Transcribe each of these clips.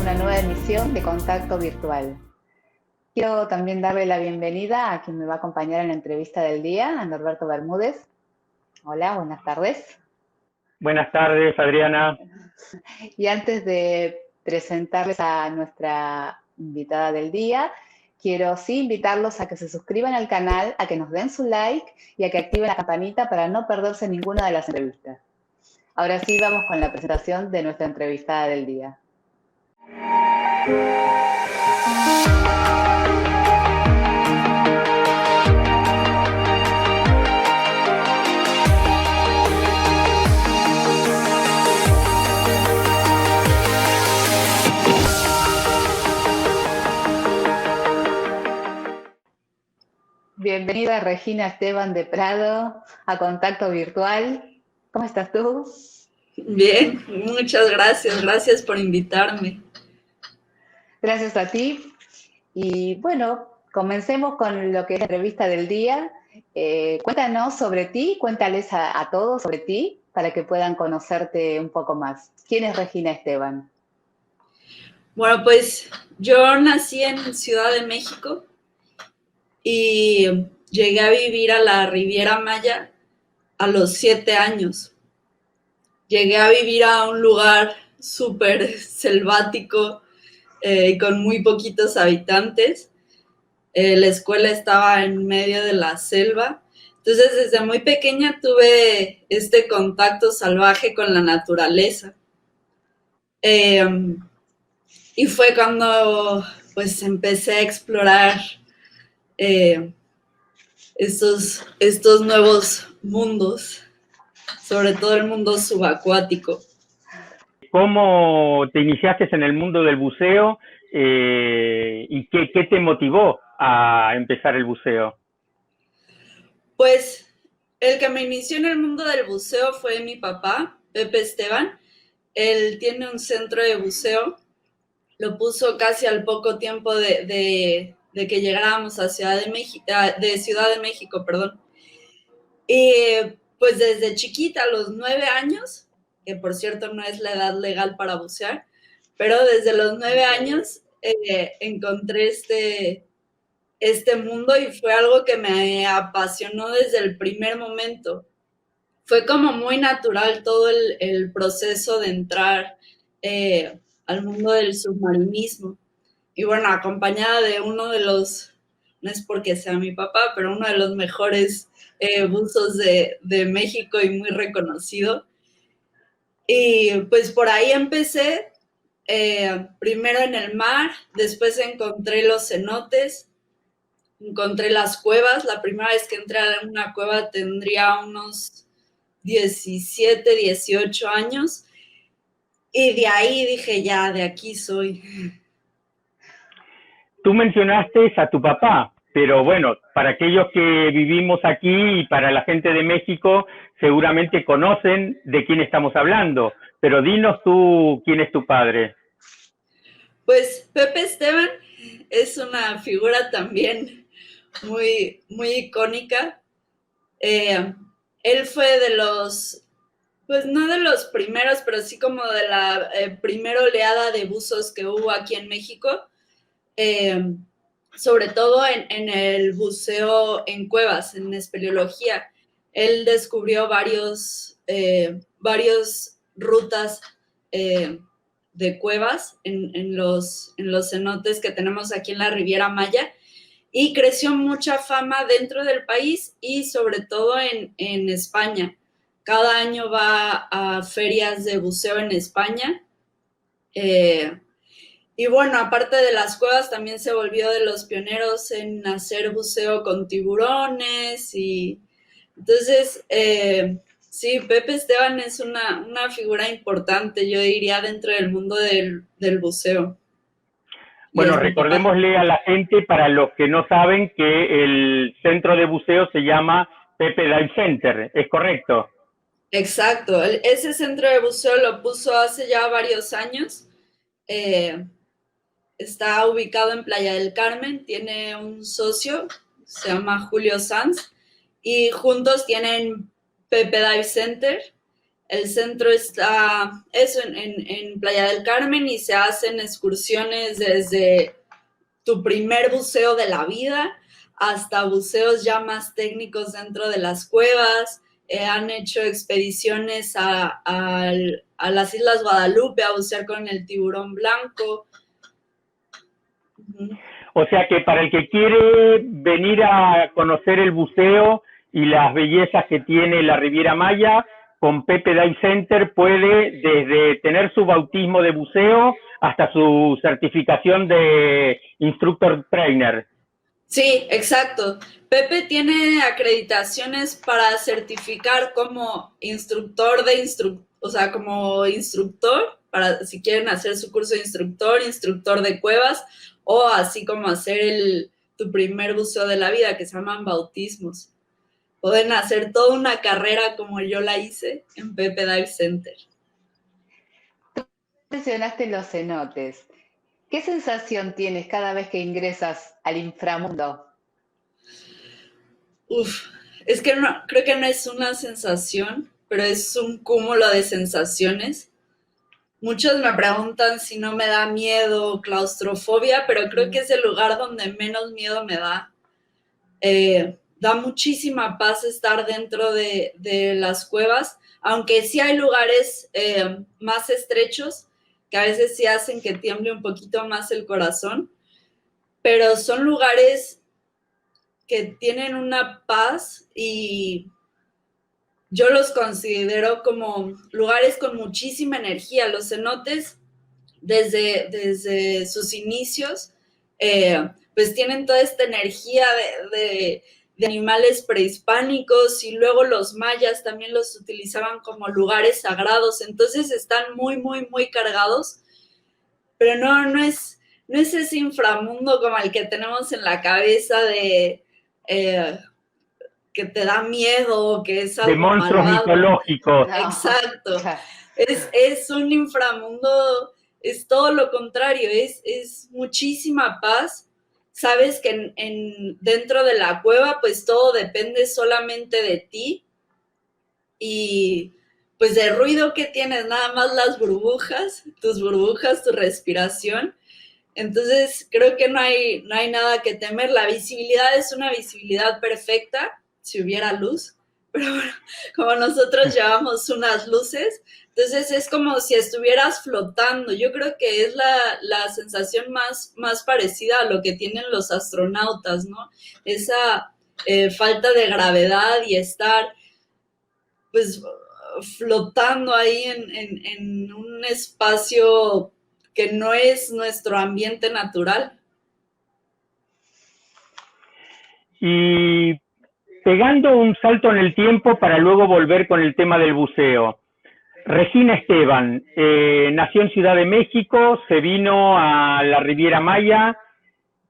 una nueva emisión de Contacto Virtual. Quiero también darle la bienvenida a quien me va a acompañar en la entrevista del día, a Norberto Bermúdez. Hola, buenas tardes. Buenas tardes, Adriana. Y antes de presentarles a nuestra invitada del día, quiero sí invitarlos a que se suscriban al canal, a que nos den su like y a que activen la campanita para no perderse ninguna de las entrevistas. Ahora sí, vamos con la presentación de nuestra entrevistada del día. Bienvenida Regina Esteban de Prado a Contacto Virtual. ¿Cómo estás tú? Bien, muchas gracias. Gracias por invitarme. Gracias a ti. Y bueno, comencemos con lo que es la entrevista del día. Cuéntanos sobre ti, cuéntales a todos sobre ti para que puedan conocerte un poco más. ¿Quién es Regina Esteban? Bueno, pues yo nací en Ciudad de México y llegué a vivir a la Riviera Maya a los 7 años. Llegué a vivir a un lugar súper selvático, con muy poquitos habitantes. La escuela estaba en medio de la selva. Entonces, desde muy pequeña tuve este contacto salvaje con la naturaleza. Y fue cuando pues empecé a explorar estos nuevos mundos, sobre todo el mundo subacuático. ¿Cómo te iniciaste en el mundo del buceo y qué te motivó a empezar el buceo? Pues el que me inició en el mundo del buceo fue mi papá, Pepe Esteban. Él tiene un centro de buceo, lo puso casi al poco tiempo de que llegáramos a Ciudad de México, perdón. Y pues desde chiquita, a los 9 años, que por cierto no es la edad legal para bucear, pero desde los 9 años encontré este mundo y fue algo que me apasionó desde el primer momento. Fue como muy natural todo el proceso de entrar al mundo del submarinismo. Y bueno, acompañada de uno de los, no es porque sea mi papá, pero uno de los mejores buzos de México y muy reconocido. Y pues por ahí empecé, primero en el mar, después encontré los cenotes, encontré las cuevas. La primera vez que entré a una cueva tendría unos 17, 18 años. Y de ahí dije, ya, de aquí soy. Tú mencionaste a tu papá, pero bueno, para aquellos que vivimos aquí y para la gente de México, seguramente conocen de quién estamos hablando, pero dinos tú quién es tu padre. Pues Pepe Esteban es una figura también muy, muy icónica. Él fue de los, pues no de los primeros, pero sí como de la primera oleada de buzos que hubo aquí en México, sobre todo en el buceo en cuevas, en espeleología. Él descubrió varios rutas de cuevas en los cenotes que tenemos aquí en la Riviera Maya, y creció mucha fama dentro del país y sobre todo en España. Cada año va a ferias de buceo en España. Y bueno, aparte de las cuevas, también se volvió de los pioneros en hacer buceo con tiburones. Y entonces, sí, Pepe Esteban es una figura importante, yo diría, dentro del mundo del buceo. Bueno, recordémosle a la gente, para los que no saben, que el centro de buceo se llama Pepe Dive Center, ¿es correcto? Exacto, ese centro de buceo lo puso hace ya varios años. Está ubicado en Playa del Carmen, tiene un socio, se llama Julio Sanz, y juntos tienen Pepe Dive Center. El centro está eso en Playa del Carmen y se hacen excursiones desde tu primer buceo de la vida hasta buceos ya más técnicos dentro de las cuevas. Han hecho expediciones a las Islas Guadalupe a bucear con el tiburón blanco. O sea que para el que quiere venir a conocer el buceo y las bellezas que tiene la Riviera Maya, con Pepe Dive Center puede desde tener su bautismo de buceo hasta su certificación de instructor trainer. Sí, exacto. Pepe tiene acreditaciones para certificar como instructor o sea, como instructor, para si quieren hacer su curso de instructor de cuevas, o así como hacer tu primer buceo de la vida, que se llaman bautismos. Pueden hacer toda una carrera como yo la hice en Pepe Dive Center. Mencionaste los cenotes. ¿Qué sensación tienes cada vez que ingresas al inframundo? Es que no, creo que no es una sensación, pero es un cúmulo de sensaciones. Muchos me preguntan si no me da miedo o claustrofobia, pero creo que es el lugar donde menos miedo me da. Da muchísima paz estar dentro de las cuevas, aunque sí hay lugares más estrechos que a veces sí hacen que tiemble un poquito más el corazón, pero son lugares que tienen una paz y yo los considero como lugares con muchísima energía. Los cenotes, desde sus inicios, pues tienen toda esta energía de animales prehispánicos, y luego los mayas también los utilizaban como lugares sagrados, entonces están muy, muy, muy cargados, pero no es ese inframundo como el que tenemos en la cabeza de que te da miedo, que es algo de monstruos malvado. Mitológicos. Exacto. Es un inframundo, es todo lo contrario, es muchísima paz. Sabes que dentro de la cueva pues todo depende solamente de ti y pues de ruido que tienes, nada más las burbujas, tu respiración. Entonces creo que no hay nada que temer. La visibilidad es una visibilidad perfecta si hubiera luz, pero bueno, como nosotros llevamos unas luces, entonces es como si estuvieras flotando. Yo creo que es la sensación más parecida a lo que tienen los astronautas, ¿no? Esa falta de gravedad y estar pues flotando ahí en un espacio que no es nuestro ambiente natural. Y pegando un salto en el tiempo para luego volver con el tema del buceo. Regina Esteban nació en Ciudad de México, se vino a la Riviera Maya.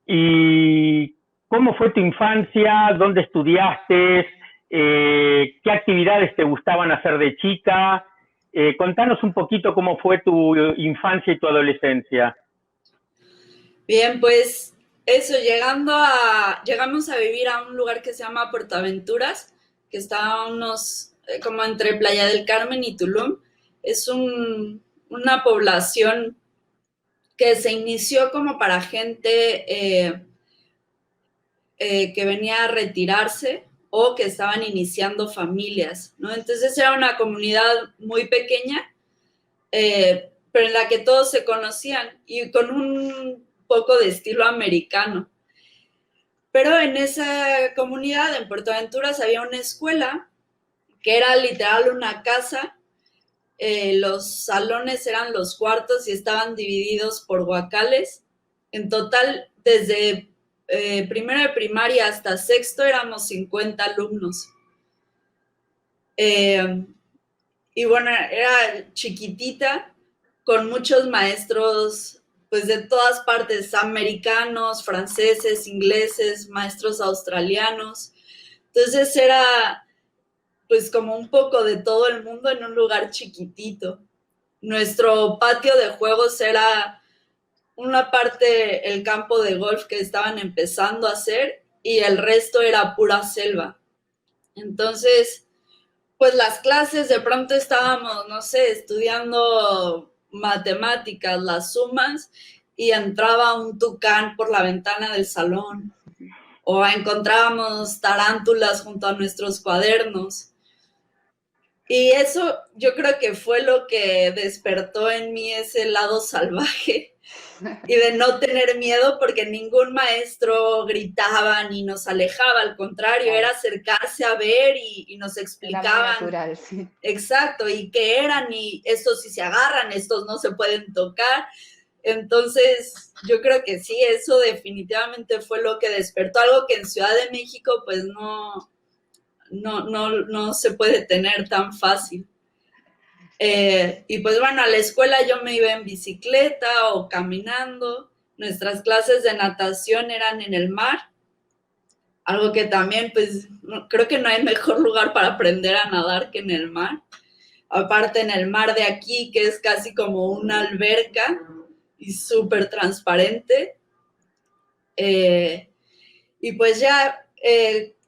¿Y cómo fue tu infancia? ¿Dónde estudiaste? ¿Qué actividades te gustaban hacer de chica? Contanos un poquito cómo fue tu infancia y tu adolescencia. Bien, pues eso, llegamos a vivir a un lugar que se llama Puerto Aventuras, que está a unos, como entre Playa del Carmen y Tulum. Es una población que se inició como para gente que venía a retirarse o que estaban iniciando familias, ¿no? Entonces era una comunidad muy pequeña, pero en la que todos se conocían y con un poco de estilo americano. Pero en esa comunidad, en Puerto Aventuras, había una escuela que era literal una casa. Los salones eran los cuartos y estaban divididos por guacales. En total, desde primero de primaria hasta sexto éramos 50 alumnos. Y bueno, era chiquitita, con muchos maestros pues de todas partes, americanos, franceses, ingleses, maestros australianos. Entonces era pues como un poco de todo el mundo en un lugar chiquitito. Nuestro patio de juegos era una parte el campo de golf que estaban empezando a hacer y el resto era pura selva. Entonces, pues las clases, de pronto estábamos, no sé, estudiando matemáticas, las sumas, y entraba un tucán por la ventana del salón, o encontrábamos tarántulas junto a nuestros cuadernos. Y eso yo creo que fue lo que despertó en mí ese lado salvaje y de no tener miedo, porque ningún maestro gritaba ni nos alejaba, al contrario, Claro. era acercarse a ver y nos Era muy explicaban. natural, sí. Exacto, y qué eran, y estos sí se agarran, estos no se pueden tocar. Entonces, yo creo que sí, eso definitivamente fue lo que despertó, algo que en Ciudad de México pues no se puede tener tan fácil. Y pues bueno, a la escuela yo me iba en bicicleta o caminando. Nuestras clases de natación eran en el mar, algo que también pues creo que no hay mejor lugar para aprender a nadar que en el mar. Aparte en el mar de aquí, que es casi como una alberca y súper transparente. Y pues ya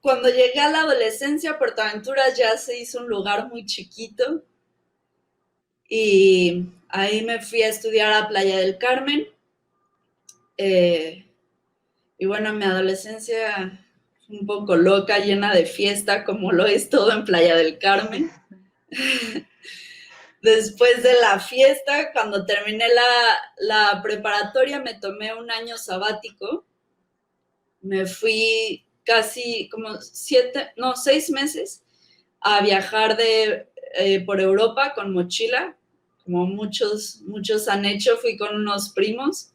cuando llegué a la adolescencia, Puerto Aventuras ya se hizo un lugar muy chiquito. Y ahí me fui a estudiar a Playa del Carmen. Y bueno, mi adolescencia un poco loca, llena de fiesta, como lo es todo en Playa del Carmen. Después de la fiesta, cuando terminé la preparatoria, me tomé un año sabático. Me fui casi como 6 meses a viajar por Europa con mochila, como muchos han hecho. Fui con unos primos.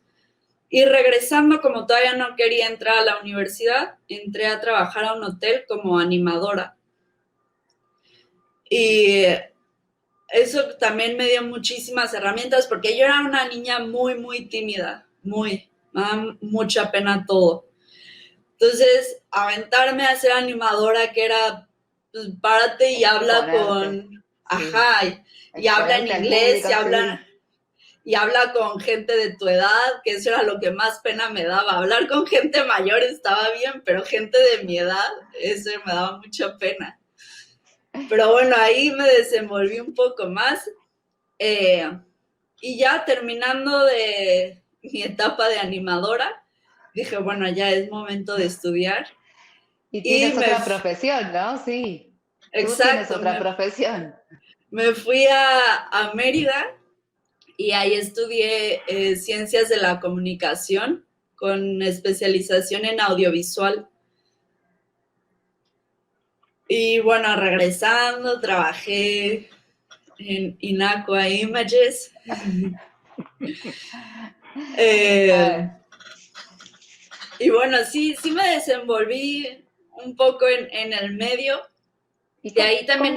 Y regresando, como todavía no quería entrar a la universidad, entré a trabajar a un hotel como animadora. Y eso también me dio muchísimas herramientas, porque yo era una niña muy, muy tímida, me daba mucha pena todo. Entonces, aventarme a ser animadora, que era, pues, párate y habla con... Ajá, y habla en inglés, público, y habla con gente de tu edad, que eso era lo que más pena me daba. Hablar con gente mayor estaba bien, pero gente de mi edad, eso me daba mucha pena. Pero bueno, ahí me desenvolví un poco más. Y ya terminando de mi etapa de animadora, dije, bueno, ya es momento de estudiar. Y tienes otra profesión, ¿no? Sí. Exacto. Tú tienes otra profesión. Me fui a Mérida y ahí estudié Ciencias de la Comunicación con especialización en audiovisual. Y bueno, regresando, trabajé en Inacua Images. Y bueno, sí me desenvolví un poco en el medio. ¿Y de ahí también,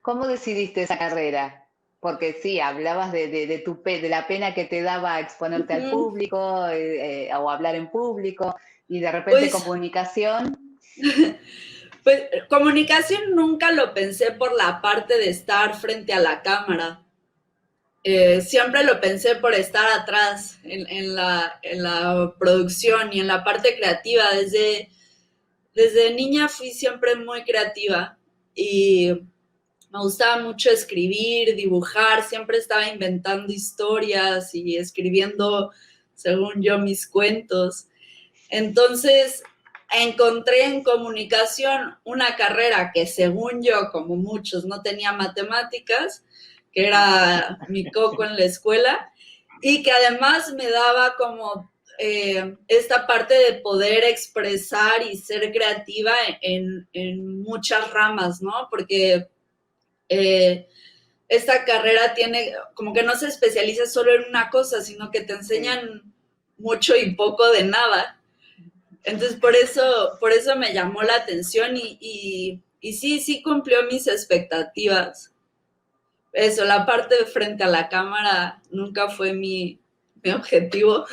cómo decidiste esa carrera? Porque sí, hablabas de la pena que te daba exponerte al público o hablar en público, y de repente comunicación. Pues comunicación nunca lo pensé por la parte de estar frente a la cámara. Siempre lo pensé por estar atrás en la producción y en la parte creativa. Desde niña fui siempre muy creativa y me gustaba mucho escribir, dibujar, siempre estaba inventando historias y escribiendo, según yo, mis cuentos. Entonces, encontré en comunicación una carrera que, según yo, como muchos, no tenía matemáticas, que era mi coco en la escuela, y que además me daba como esta parte de poder expresar y ser creativa en muchas ramas, ¿no? Porque esta carrera tiene, como que no se especializa solo en una cosa, sino que te enseñan mucho y poco de nada. Entonces, por eso me llamó la atención y sí cumplió mis expectativas. Eso, la parte de frente a la cámara nunca fue mi objetivo.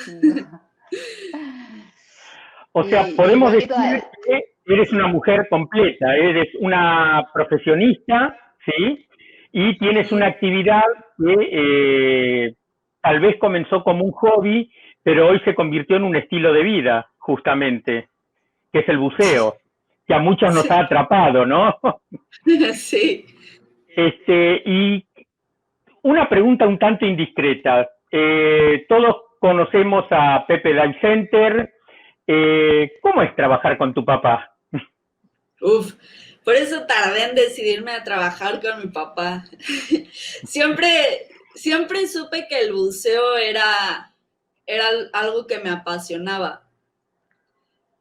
O sea, podemos decir que eres una mujer completa, eres una profesionista, ¿sí? Y tienes una actividad que tal vez comenzó como un hobby, pero hoy se convirtió en un estilo de vida, justamente, que es el buceo. que a muchos nos ha atrapado, ¿no? Sí. Y una pregunta un tanto indiscreta. Todos conocemos a Pepe Dive Center. ¿Cómo es trabajar con tu papá? Uf, por eso tardé en decidirme a trabajar con mi papá. Siempre supe que el buceo era algo que me apasionaba,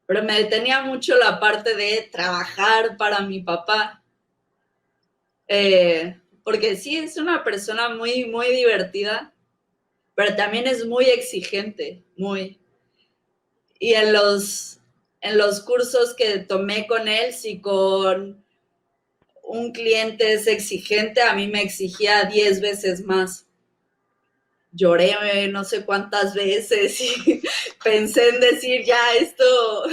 pero me detenía mucho la parte de trabajar para mi papá. Porque sí, es una persona muy, muy divertida, pero también es muy exigente, muy. Y en los cursos que tomé con él, si con un cliente es exigente, a mí me exigía 10 veces más. Lloré no sé cuántas veces y pensé en decir, ya, esto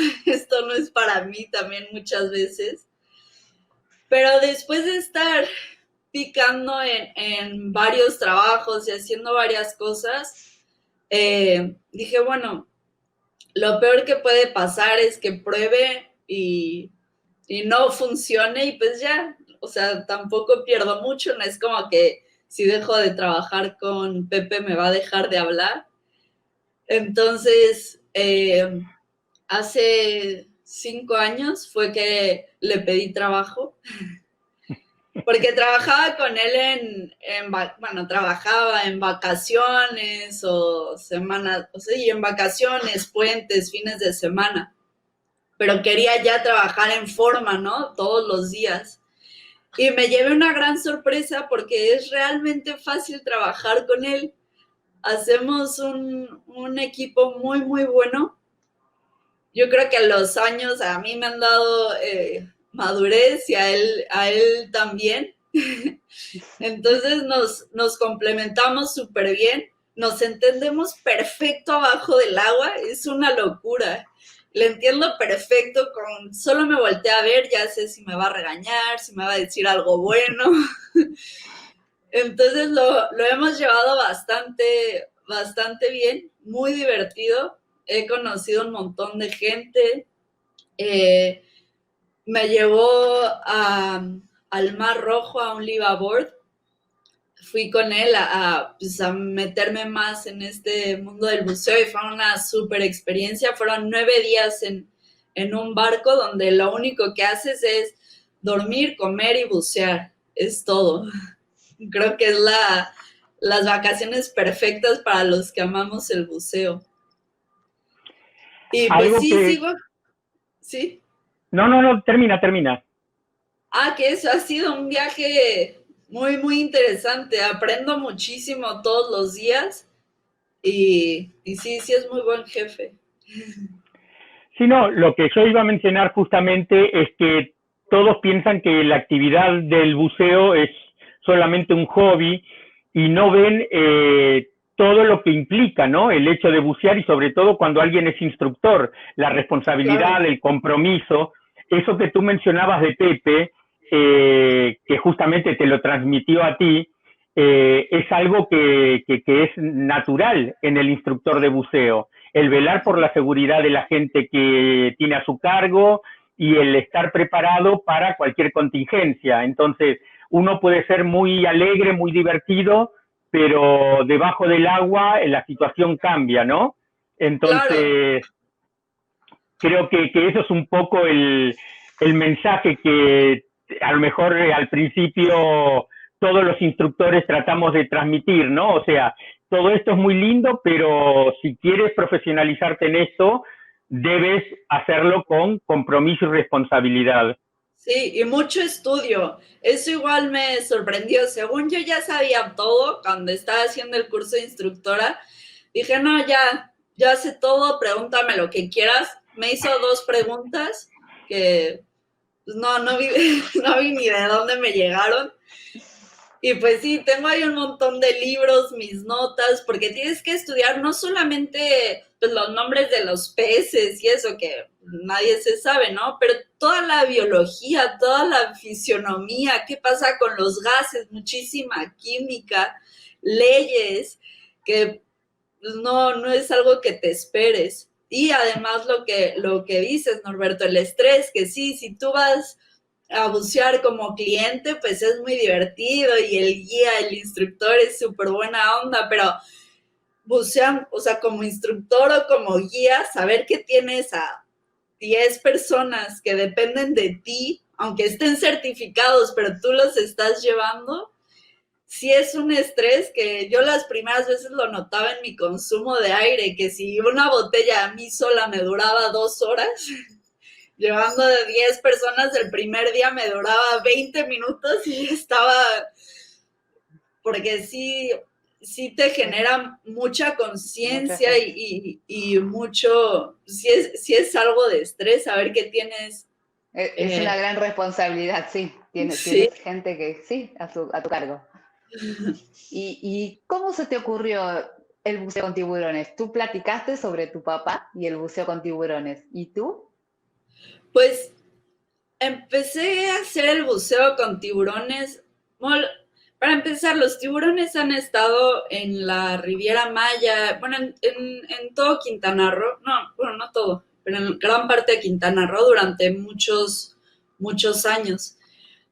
no es para mí también muchas veces. Pero después de estar picando en varios trabajos y haciendo varias cosas, dije, bueno, lo peor que puede pasar es que pruebe y no funcione y pues ya, o sea, tampoco pierdo mucho, no es como que si dejo de trabajar con Pepe me va a dejar de hablar. Entonces, hace 5 años fue que le pedí trabajo, porque trabajaba con él bueno, trabajaba en vacaciones o semanas, o sea, y en vacaciones, puentes, fines de semana, pero quería ya trabajar en forma, ¿no? Todos los días. Y me llevé una gran sorpresa porque es realmente fácil trabajar con él. Hacemos un equipo muy, muy bueno. Yo creo que los años a mí me han dado madurez y a él también. Entonces nos complementamos súper bien, nos entendemos perfecto abajo del agua, es una locura. Le entiendo perfecto, con solo me volteé a ver, ya sé si me va a regañar, si me va a decir algo bueno. Entonces lo hemos llevado bastante bien, muy divertido. He conocido un montón de gente. Eh, Me llevó al Mar Rojo a un liveaboard. Fui con él pues a meterme más en este mundo del buceo y fue una súper experiencia. Fueron 9 días en un barco donde lo único que haces es dormir, comer y bucear. Es todo. Creo que es las vacaciones perfectas para los que amamos el buceo. Y pues Algo sí, que... sigo, sí. No, termina. Que eso ha sido un viaje muy, muy interesante. Aprendo muchísimo todos los días y sí es muy buen jefe. Sí, no, lo que yo iba a mencionar justamente es que todos piensan que la actividad del buceo es solamente un hobby y no ven todo lo que implica, ¿no? El hecho de bucear y sobre todo cuando alguien es instructor, la responsabilidad, Claro. el compromiso, eso que tú mencionabas de Pepe, que justamente te lo transmitió a ti, es algo que es natural en el instructor de buceo, el velar por la seguridad de la gente que tiene a su cargo y el estar preparado para cualquier contingencia. Entonces, uno puede ser muy alegre, muy divertido, pero debajo del agua la situación cambia, ¿no? Claro. Entonces, creo que eso es un poco el mensaje que a lo mejor al principio todos los instructores tratamos de transmitir, ¿no? O sea, todo esto es muy lindo, pero si quieres profesionalizarte en esto, debes hacerlo con compromiso y responsabilidad. Sí, y mucho estudio. Eso igual me sorprendió. Según yo ya sabía todo cuando estaba haciendo el curso de instructora, dije, no, ya sé todo, pregúntame lo que quieras. Me hizo 2 preguntas que pues, no vi, no vi ni de dónde me llegaron. Y pues sí, tengo ahí un montón de libros, mis notas, porque tienes que estudiar no solamente pues, los nombres de los peces y eso que nadie se sabe, ¿no? Pero toda la biología, toda la fisionomía, qué pasa con los gases, muchísima química, leyes, que pues, no es algo que te esperes. Y además lo que dices, Norberto, el estrés, que sí, si tú vas a bucear como cliente, pues es muy divertido y el guía, el instructor es súper buena onda, pero bucean, o sea, como instructor o como guía, saber que tienes a 10 personas que dependen de ti, aunque estén certificados, pero tú los estás llevando, sí es un estrés que yo las primeras veces lo notaba en mi consumo de aire, que si una botella a mí sola me duraba 2 horas, llevando de 10 personas el primer día me duraba 20 minutos y estaba, porque sí te genera mucha conciencia y mucho, sí es algo de estrés saber que tienes. Es una gran responsabilidad, sí. Sí. Tienes gente que, sí, a tu cargo. ¿Y cómo se te ocurrió el buceo con tiburones? Tú platicaste sobre tu papá y el buceo con tiburones. ¿Y tú? Pues empecé a hacer el buceo con tiburones. Bueno, para empezar, los tiburones han estado en la Riviera Maya, bueno, en todo Quintana Roo, no, bueno, no todo, pero en gran parte de Quintana Roo durante muchos, muchos años.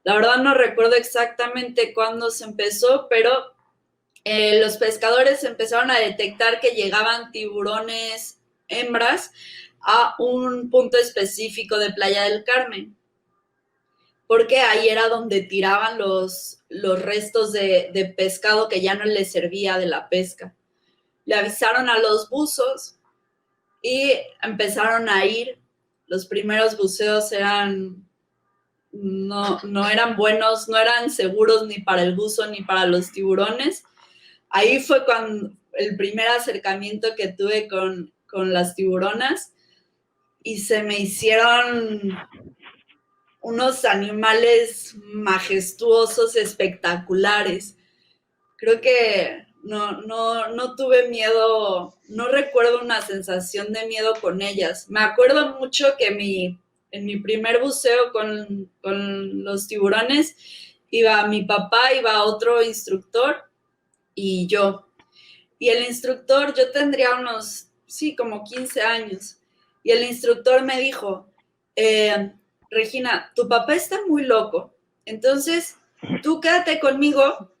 La verdad no recuerdo exactamente cuándo se empezó, pero los pescadores empezaron a detectar que llegaban tiburones hembras a un punto específico de Playa del Carmen, porque ahí era donde tiraban los restos de pescado que ya no les servía de la pesca. Le avisaron a los buzos y empezaron a ir. Los primeros buceos no eran buenos, no eran seguros ni para el buzo ni para los tiburones. Ahí fue cuando el primer acercamiento que tuve con las tiburonas y se me hicieron unos animales majestuosos, espectaculares. Creo que no tuve miedo, no recuerdo una sensación de miedo con ellas. Me acuerdo mucho que en mi primer buceo con los tiburones iba mi papá, iba otro instructor y yo. Y el instructor, yo tendría unos, sí, como 15 años. Y el instructor me dijo, Regina, tu papá está muy loco. Entonces, tú quédate conmigo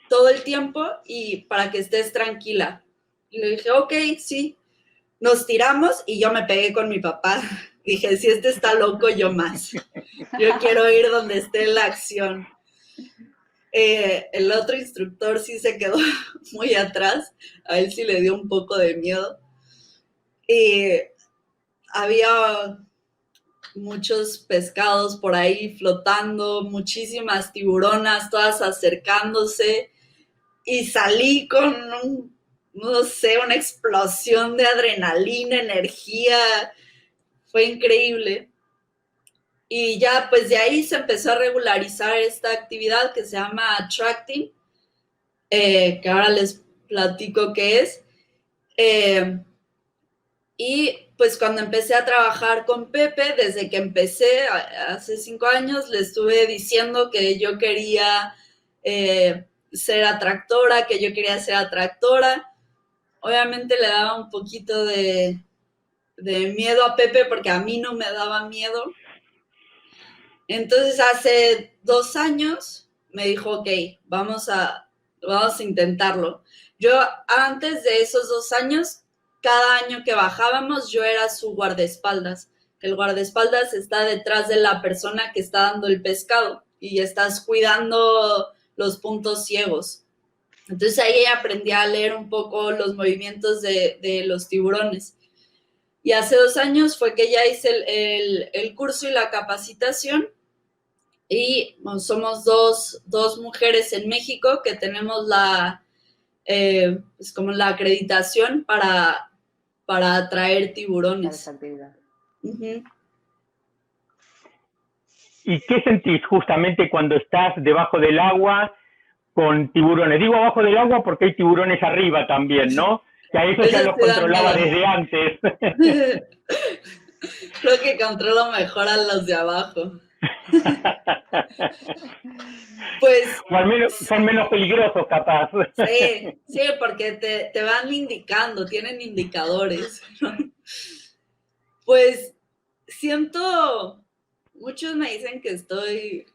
todo el tiempo y para que estés tranquila. Y le dije, ok, sí. Nos tiramos y yo me pegué con mi papá. Dije, si este está loco, yo más. Yo quiero ir donde esté la acción. El otro instructor sí se quedó muy atrás, a él sí le dio un poco de miedo. Había muchos pescados por ahí flotando, muchísimas tiburonas, todas acercándose, y salí con no sé, una explosión de adrenalina, energía, fue increíble. Y ya pues de ahí se empezó a regularizar esta actividad que se llama attracting, que ahora les platico qué es. Y pues cuando empecé a trabajar con Pepe, desde que empecé hace 5 años, le estuve diciendo que yo quería ser atractora, que yo quería ser atractora. Obviamente le daba un poquito de miedo a Pepe porque a mí no me daba miedo. Entonces hace 2 años me dijo, ok, vamos a intentarlo. Yo antes de esos 2 años, cada año que bajábamos, yo era su guardaespaldas. El guardaespaldas está detrás de la persona que está dando el pescado y estás cuidando los puntos ciegos. Entonces ahí aprendí a leer un poco los movimientos de los tiburones. Y hace 2 años fue que ya hice el curso y la capacitación. Y bueno, somos dos mujeres en México que tenemos pues como la acreditación para atraer tiburones. Uh-huh. ¿Y qué sentís justamente cuando estás debajo del agua con tiburones? Digo abajo del agua porque hay tiburones arriba también, ¿no? Que a eso ya los controlaba desde antes. Creo que controlo mejor a los de abajo. Pues o al menos son menos peligrosos, capaz. Sí, porque te van indicando, tienen indicadores, ¿no? Pues siento, muchos me dicen que estoy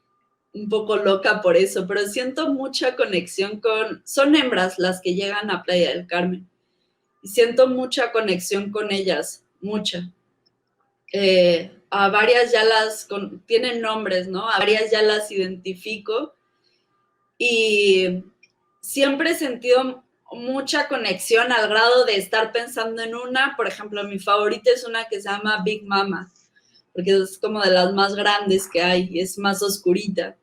un poco loca por eso, pero siento mucha conexión son hembras las que llegan a Playa del Carmen, y siento mucha conexión con ellas, mucha. A varias ya tienen nombres, ¿no? A varias ya las identifico y siempre he sentido mucha conexión al grado de estar pensando en una, por ejemplo, mi favorita es una que se llama Big Mama, porque es como de las más grandes que hay y es más oscurita.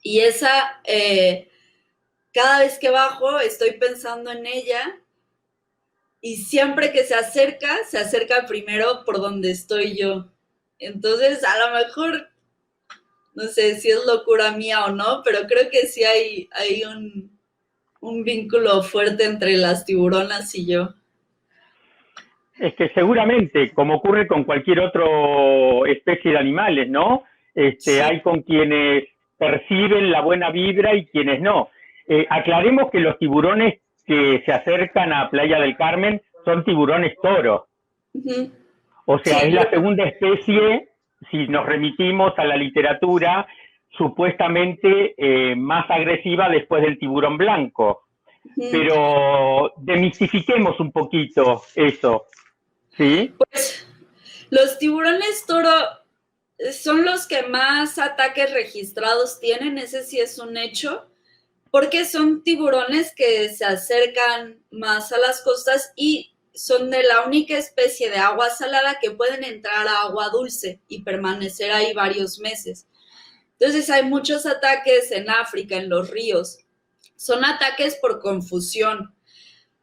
Y esa, cada vez que bajo estoy pensando en ella y siempre que se acerca primero por donde estoy yo. Entonces, a lo mejor, no sé si es locura mía o no, pero creo que sí hay un vínculo fuerte entre las tiburonas y yo. Es que seguramente, como ocurre con cualquier otra especie de animales, ¿no? Sí. Hay con quienes perciben la buena vibra y quienes no. Aclaremos que los tiburones que se acercan a Playa del Carmen son tiburones toro. Uh-huh. O sea, Sí, es la segunda especie, si nos remitimos a la literatura, supuestamente más agresiva después del tiburón blanco. uh-huh. Pero demistifiquemos un poquito eso, ¿sí? Pues los tiburones toro son los que más ataques registrados tienen, ese sí es un hecho, porque son tiburones que se acercan más a las costas y son de la única especie de agua salada que pueden entrar a agua dulce y permanecer ahí varios meses. Entonces hay muchos ataques en África, en los ríos. Son ataques por confusión.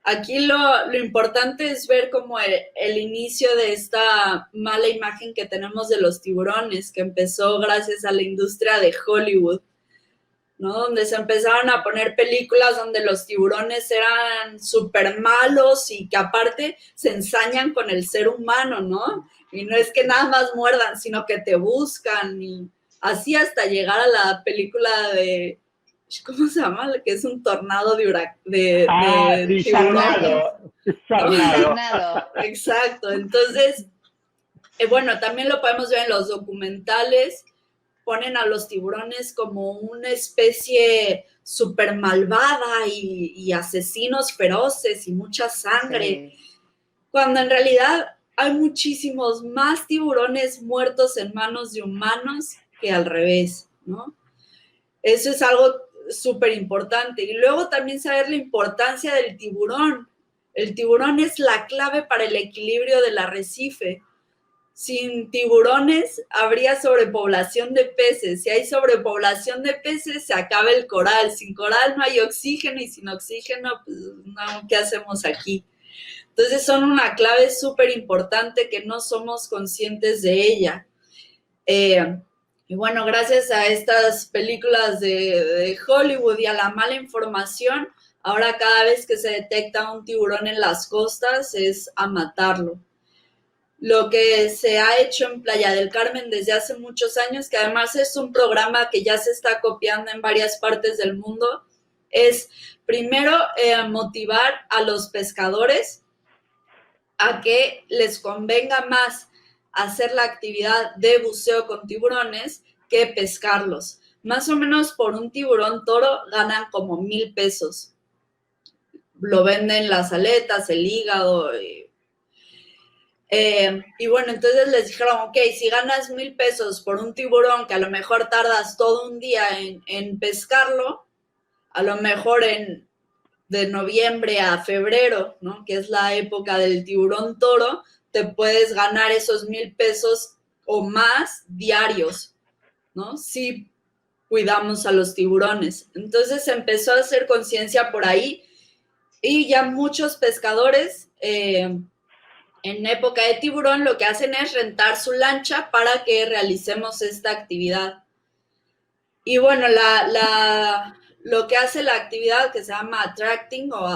Aquí lo importante es ver como el inicio de esta mala imagen que tenemos de los tiburones, que empezó gracias a la industria de Hollywood, ¿no? Donde se empezaron a poner películas donde los tiburones eran súper malos y que aparte se ensañan con el ser humano, ¿no? Y no es que nada más muerdan, sino que te buscan y así hasta llegar a la película de, ¿cómo se llama? Que es un tornado de Sí, tiburones, ¿no? Sarnado. Exacto, entonces, bueno, también lo podemos ver en los documentales, ponen a los tiburones como una especie súper malvada y asesinos feroces y mucha sangre, Sí. cuando en realidad hay muchísimos más tiburones muertos en manos de humanos que al revés, ¿no? Eso es algo súper importante. Y luego también saber la importancia del tiburón. El tiburón es la clave para el equilibrio del arrecife. Sin tiburones habría sobrepoblación de peces. Si hay sobrepoblación de peces, se acaba el coral. Sin coral no hay oxígeno y sin oxígeno, pues no, ¿qué hacemos aquí? Entonces son una clave súper importante que no somos conscientes de ella. Y bueno, gracias a estas películas de Hollywood y a la mala información, ahora cada vez que se detecta un tiburón en las costas es a matarlo. Lo que se ha hecho en Playa del Carmen desde hace muchos años, que además es un programa que ya se está copiando en varias partes del mundo, es primero motivar a los pescadores a que les convenga más hacer la actividad de buceo con tiburones que pescarlos. Más o menos por un tiburón toro ganan como 1,000 pesos. Lo venden las aletas, el hígado. Y bueno, entonces les dijeron, ok, si ganas 1,000 pesos por un tiburón que a lo mejor tardas todo un día en pescarlo, a lo mejor de noviembre a febrero, ¿no? Que es la época del tiburón toro, te puedes ganar esos 1,000 pesos o más diarios, ¿no? Si cuidamos a los tiburones. Entonces se empezó a hacer conciencia por ahí y ya muchos pescadores en época de tiburón lo que hacen es rentar su lancha para que realicemos esta actividad. Y bueno, lo que hace la actividad que se llama attracting o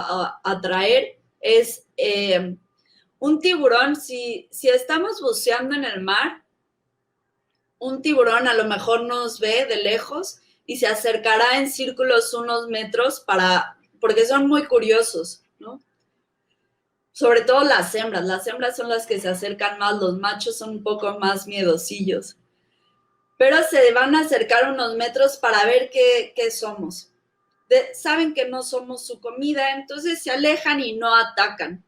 atraer es un tiburón, si estamos buceando en el mar, un tiburón a lo mejor nos ve de lejos y se acercará en círculos unos metros porque son muy curiosos, ¿no? Sobre todo las hembras son las que se acercan más, los machos son un poco más miedosillos. Pero se van a acercar unos metros para ver qué somos. Saben que no somos su comida, entonces se alejan y no atacan.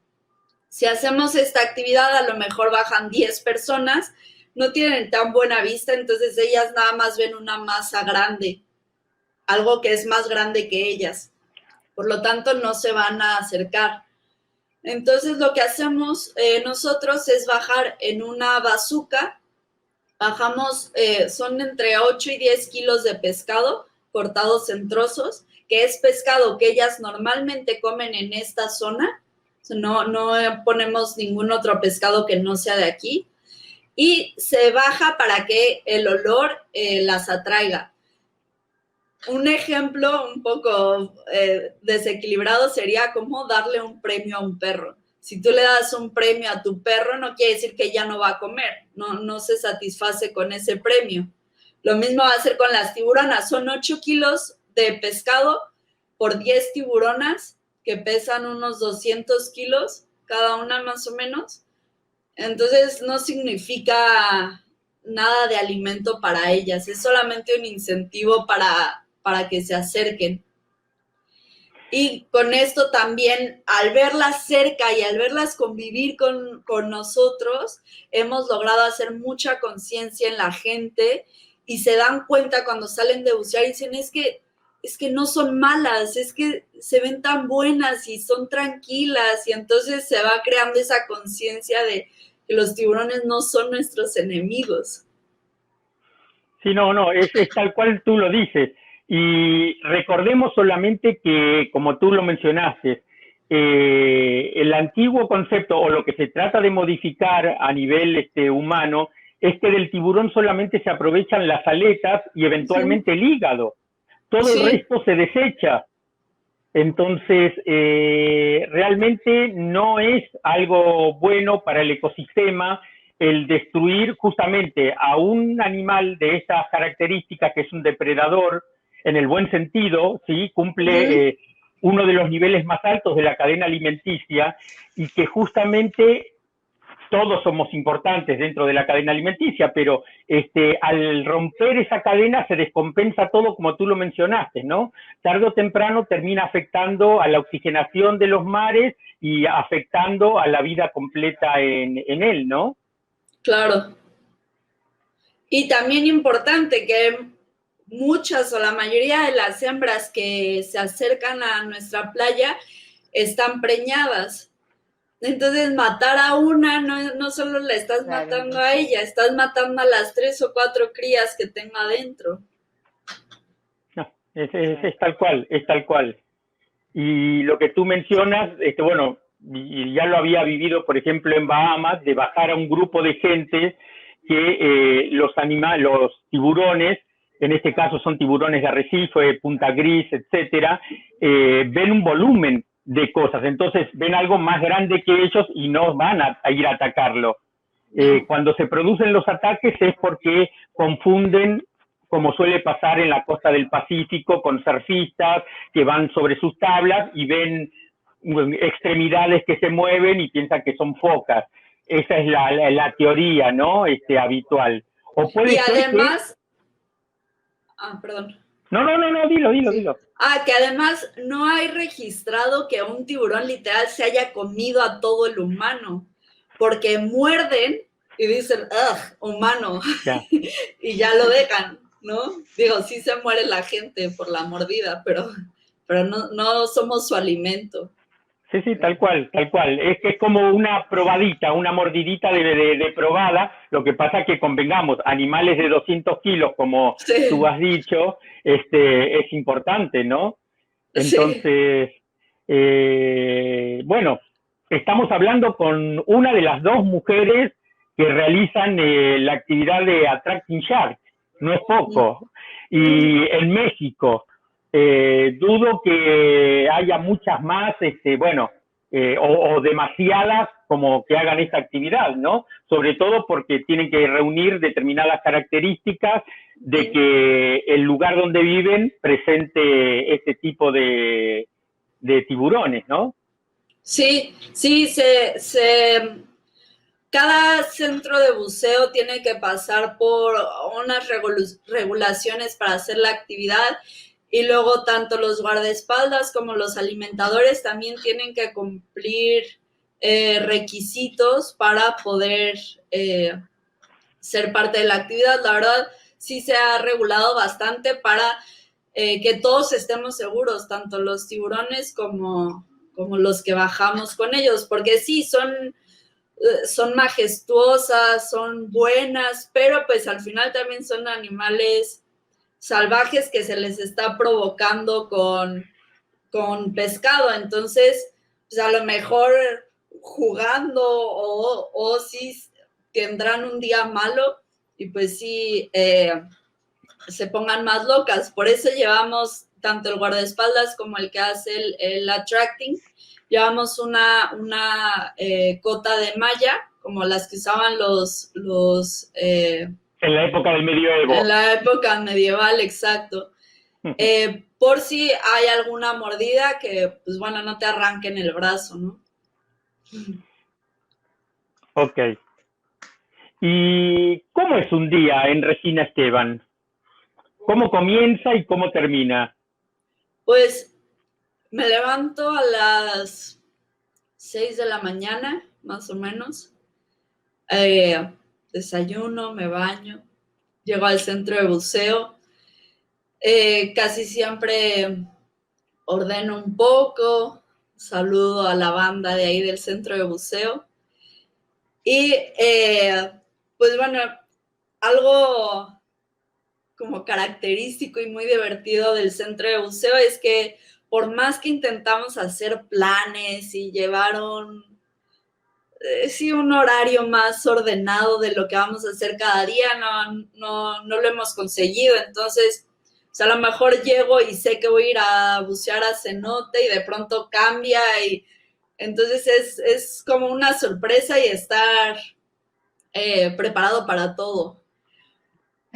Si hacemos esta actividad, a lo mejor bajan 10 personas, no tienen tan buena vista, entonces ellas nada más ven una masa grande, algo que es más grande que ellas. Por lo tanto, no se van a acercar. Entonces, lo que hacemos nosotros es bajar en una bazuca. Bajamos, son entre 8 y 10 kilos de pescado cortados en trozos, que es pescado que ellas normalmente comen en esta zona. No ponemos ningún otro pescado que no sea de aquí. Y se baja para que el olor las atraiga. Un ejemplo un poco desequilibrado sería como darle un premio a un perro. Si tú le das un premio a tu perro, no quiere decir que ya no va a comer, no se satisface con ese premio. Lo mismo va a ser con las tiburonas. Son 8 kilos de pescado por 10 tiburonas que pesan unos 200 kilos cada una más o menos. Entonces no significa nada de alimento para ellas, es solamente un incentivo para que se acerquen. Y con esto también, al verlas cerca y al verlas convivir con nosotros, hemos logrado hacer mucha conciencia en la gente y se dan cuenta cuando salen de bucear y dicen, es que no son malas, es que se ven tan buenas y son tranquilas, y entonces se va creando esa conciencia de que los tiburones no son nuestros enemigos. Sí, no, es tal cual tú lo dices. Y recordemos solamente que, como tú lo mencionaste, el antiguo concepto o lo que se trata de modificar a nivel humano es que del tiburón solamente se aprovechan las aletas y eventualmente el hígado. Todo el resto se desecha. Entonces, realmente no es algo bueno para el ecosistema el destruir justamente a un animal de estas características, que es un depredador, en el buen sentido, ¿sí? Cumple uno de los niveles más altos de la cadena alimenticia, y que justamente todos somos importantes dentro de la cadena alimenticia, pero al romper esa cadena se descompensa todo, como tú lo mencionaste, ¿no? Tarde o temprano termina afectando a la oxigenación de los mares y afectando a la vida completa en él, ¿no? Claro. Y también importante que muchas o la mayoría de las hembras que se acercan a nuestra playa están preñadas. Entonces, matar a una no solo la estás matando a ella, estás matando a las 3 o 4 crías que tenga adentro. No, es tal cual, es tal cual. Y lo que tú mencionas, bueno, y ya lo había vivido, por ejemplo, en Bahamas, de bajar a un grupo de gente que los tiburones, en este caso son tiburones de arrecife, punta gris, etcétera, ven un volumen de cosas, entonces ven algo más grande que ellos y no van a ir a atacarlo. Cuando se producen los ataques es porque confunden, como suele pasar en la costa del Pacífico, con surfistas que van sobre sus tablas y ven extremidades que se mueven y piensan que son focas. Esa es la teoría, ¿no? Habitual. O puede y ser además... perdón. No, dilo. Que además no hay registrado que un tiburón literal se haya comido a todo el humano, porque muerden y dicen, ugh, humano, y ya lo dejan, ¿no? Digo, sí se muere la gente por la mordida, pero no somos su alimento. Sí, tal cual. Es que es como una probadita, una mordidita de probada. Lo que pasa es que convengamos, animales de 200 kilos, como tú has dicho, es importante, ¿no? Entonces, bueno, estamos hablando con una de las dos mujeres que realizan la actividad de Attracting Sharks. No es poco. Y en México, dudo que haya muchas más, o demasiadas como que hagan esta actividad, ¿no? Sobre todo porque tienen que reunir determinadas características de que el lugar donde viven presente este tipo de tiburones, ¿no? Sí, sí, cada centro de buceo tiene que pasar por unas regulaciones para hacer la actividad y luego tanto los guardaespaldas como los alimentadores también tienen que cumplir requisitos para poder ser parte de la actividad. La verdad, sí se ha regulado bastante para que todos estemos seguros, tanto los tiburones como los que bajamos con ellos, porque sí, son majestuosas, son buenas, pero pues al final también son animales salvajes que se les está provocando con pescado. Entonces, pues a lo mejor jugando o sí tendrán un día malo y pues sí se pongan más locas. Por eso llevamos tanto el guardaespaldas como el que hace el attracting, llevamos una cota de malla, como las que usaban en la época del medioevo. En la época medieval, exacto. Por si hay alguna mordida que, pues bueno, no te arranquen el brazo, ¿no? Ok. ¿Y cómo es un día en Regina Esteban? ¿Cómo comienza y cómo termina? Pues me levanto a las 6 de la mañana, más o menos. Desayuno, me baño, llego al centro de buceo. Casi siempre ordeno un poco, saludo a la banda de ahí del centro de buceo. Y pues bueno, algo como característico y muy divertido del centro de buceo es que por más que intentamos hacer planes y llevar un horario más ordenado de lo que vamos a hacer cada día, no lo hemos conseguido. Entonces, pues a lo mejor llego y sé que voy a ir a bucear a cenote y de pronto cambia y entonces es como una sorpresa y estar preparado para todo.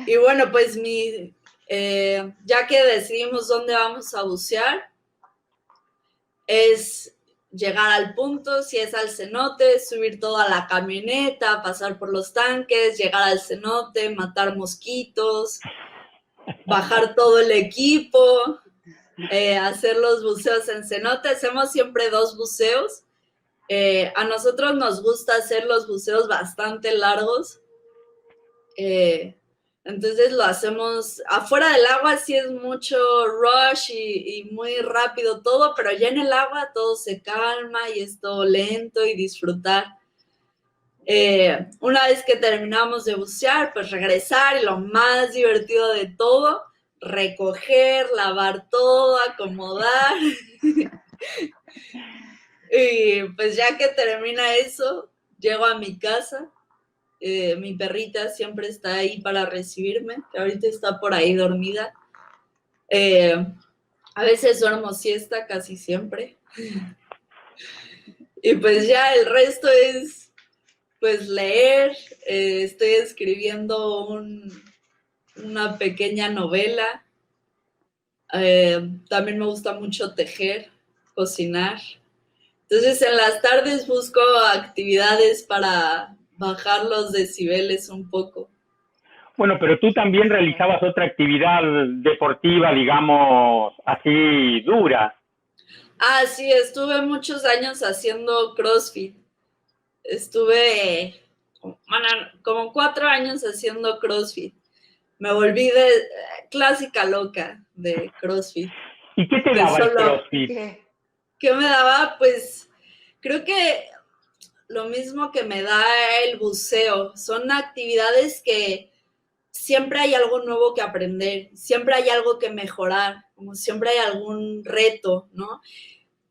Y bueno, pues ya que decidimos dónde vamos a bucear, es llegar al punto, si es al cenote, subir toda la camioneta, pasar por los tanques, llegar al cenote, matar mosquitos, bajar todo el equipo, hacer los buceos en cenote. Hacemos siempre 2 buceos. A nosotros nos gusta hacer los buceos bastante largos. Entonces lo hacemos afuera del agua, sí es mucho rush y muy rápido todo, pero ya en el agua todo se calma y es todo lento y disfrutar. Una vez que terminamos de bucear, pues regresar y lo más divertido de todo, recoger, lavar todo, acomodar. Y pues ya que termina eso, llego a mi casa. Mi perrita siempre está ahí para recibirme, que ahorita está por ahí dormida. A veces duermo siesta, casi siempre. Y pues ya el resto es pues leer. Estoy escribiendo una pequeña novela. También me gusta mucho tejer, cocinar. Entonces en las tardes busco actividades para bajar los decibeles un poco. Bueno, pero tú también realizabas otra actividad deportiva, digamos, así dura. Ah, sí, estuve muchos años haciendo CrossFit. Estuve como 4 años haciendo CrossFit. Me volví de clásica loca de CrossFit. ¿Y qué te daba el CrossFit? ¿Qué me daba? Pues creo que lo mismo que me da el buceo. Son actividades que siempre hay algo nuevo que aprender, siempre hay algo que mejorar, como siempre hay algún reto, ¿no?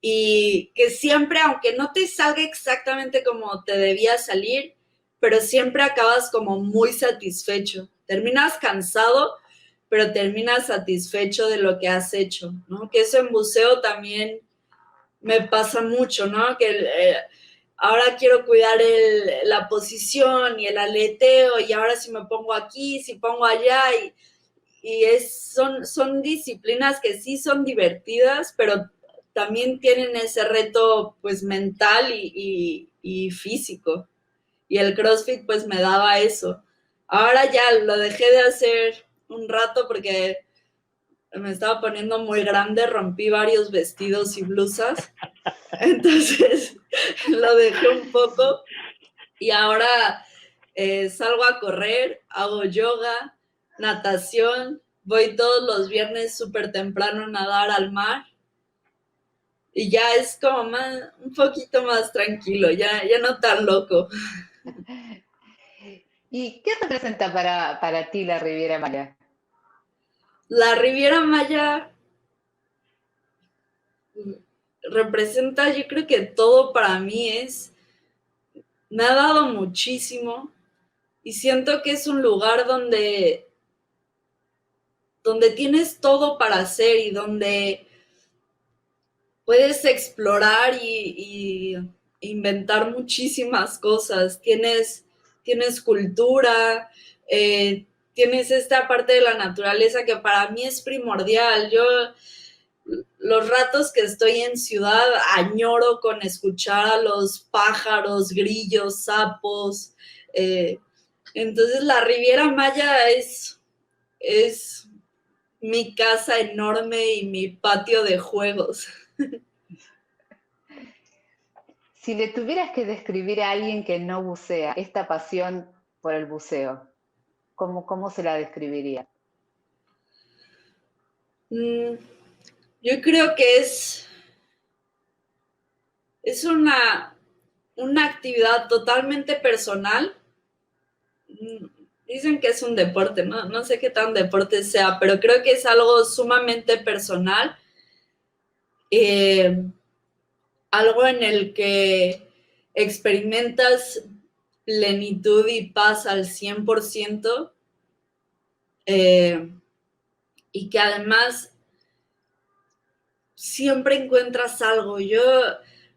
Y que siempre, aunque no te salga exactamente como te debía salir, pero siempre acabas como muy satisfecho. Terminas cansado, pero terminas satisfecho de lo que has hecho, ¿no? Que eso en buceo también me pasa mucho, ¿no? Que ahora quiero cuidar la posición y el aleteo y ahora si me pongo aquí, si pongo allá y son disciplinas que sí son divertidas, pero también tienen ese reto pues mental y físico. Y el CrossFit pues me daba eso. Ahora ya lo dejé de hacer un rato porque me estaba poniendo muy grande, rompí varios vestidos y blusas, entonces lo dejé un poco y ahora salgo a correr, hago yoga, natación, voy todos los viernes súper temprano a nadar al mar y ya es como un poquito más tranquilo, ya no tan loco. ¿Y qué representa para ti la Riviera Maya? La Riviera Maya representa, yo creo que todo para mí me ha dado muchísimo y siento que es un lugar donde tienes todo para hacer y donde puedes explorar y inventar muchísimas cosas. Tienes cultura, tienes esta parte de la naturaleza que para mí es primordial. Yo los ratos que estoy en ciudad añoro con escuchar a los pájaros, grillos, sapos. Entonces la Riviera Maya es mi casa enorme y mi patio de juegos. Si le tuvieras que describir a alguien que no bucea esta pasión por el buceo, ¿cómo se la describiría? Yo creo que es una actividad totalmente personal. Dicen que es un deporte, no sé qué tan deporte sea, pero creo que es algo sumamente personal. Algo en el que experimentas plenitud y paz al 100%, y que además siempre encuentras algo. Yo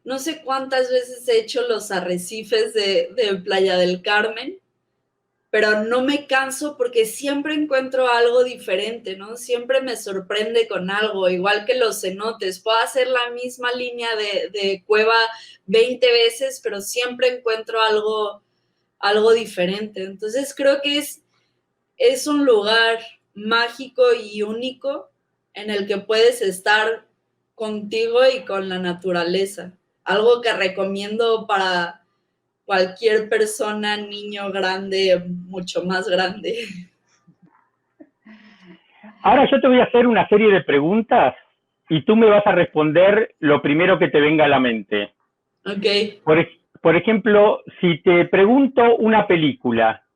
no sé cuántas veces he hecho los arrecifes de Playa del Carmen, pero no me canso porque siempre encuentro algo diferente, ¿no? Siempre me sorprende con algo, igual que los cenotes. Puedo hacer la misma línea de cueva 20 veces, pero siempre encuentro algo diferente. Entonces creo que es un lugar mágico y único en el que puedes estar contigo y con la naturaleza. Algo que recomiendo para cualquier persona, niño grande, mucho más grande. Ahora yo te voy a hacer una serie de preguntas y tú me vas a responder lo primero que te venga a la mente. Ok. Por ejemplo, si te pregunto una película.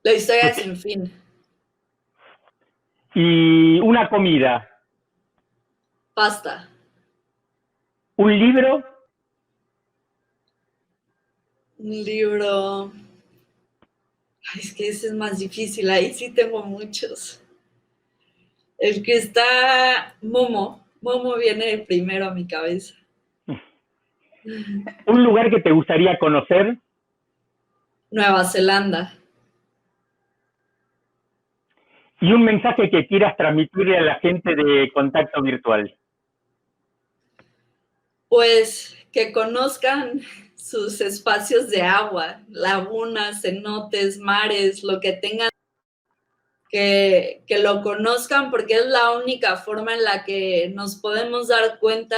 La historia sin fin. Y una comida. Pasta. Un libro. Un libro. Ay, es que ese es más difícil. Ahí sí tengo muchos. El que está Momo. Momo viene primero a mi cabeza. Un lugar que te gustaría conocer. Nueva Zelanda. Y un mensaje que quieras transmitirle a la gente de Contacto Virtual. Pues que conozcan sus espacios de agua, lagunas, cenotes, mares, lo que tengan, que lo conozcan porque es la única forma en la que nos podemos dar cuenta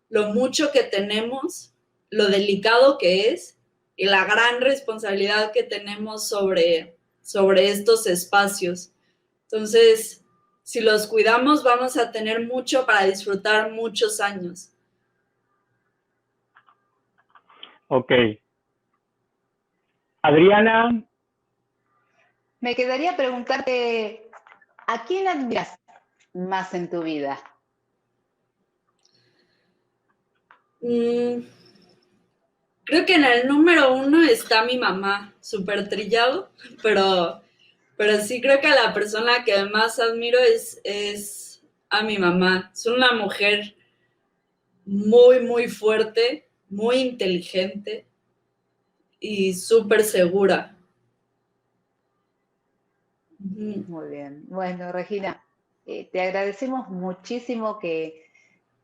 lo mucho que tenemos, lo delicado que es y la gran responsabilidad que tenemos sobre estos espacios. Entonces, si los cuidamos, vamos a tener mucho para disfrutar muchos años. Ok. Adriana. Me quedaría preguntarte, ¿a quién admiras más en tu vida? Creo que en el número 1 está mi mamá, súper trillado, pero sí creo que la persona que más admiro es a mi mamá. Es una mujer muy, muy fuerte, muy inteligente y súper segura. Muy bien. Bueno, Regina, te agradecemos muchísimo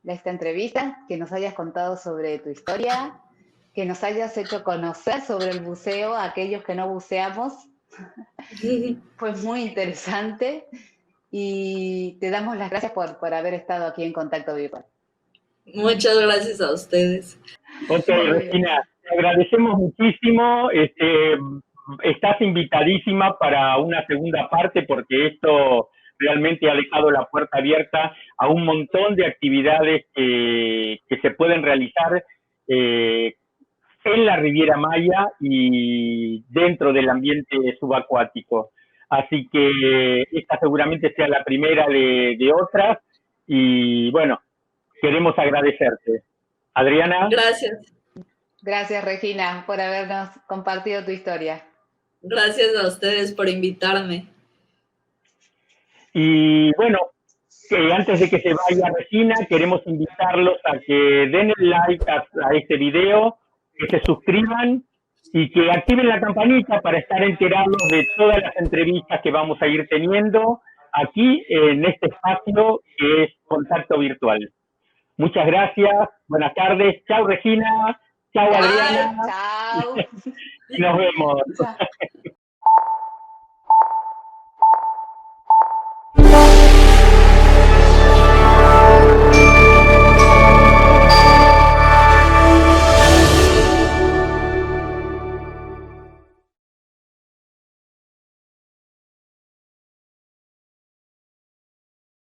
esta entrevista, que nos hayas contado sobre tu historia, que nos hayas hecho conocer sobre el buceo a aquellos que no buceamos. Fue muy interesante y te damos las gracias por haber estado aquí en Contacto Virtual. Muchas gracias a ustedes. Ok, Regina, te agradecemos muchísimo. Estás invitadísima para una segunda parte porque esto realmente ha dejado la puerta abierta a un montón de actividades que se pueden realizar en la Riviera Maya y dentro del ambiente subacuático. Así que esta seguramente sea la primera de otras y bueno, queremos agradecerte. Adriana. Gracias. Gracias, Regina, por habernos compartido tu historia. Gracias a ustedes por invitarme. Y bueno, antes de que se vaya Regina, queremos invitarlos a que den el like a este video, que se suscriban y que activen la campanita para estar enterados de todas las entrevistas que vamos a ir teniendo aquí en este espacio que es Contacto Virtual. Muchas gracias, buenas tardes, chao Regina, chao Adriana. Chao. Nos vemos. Chao.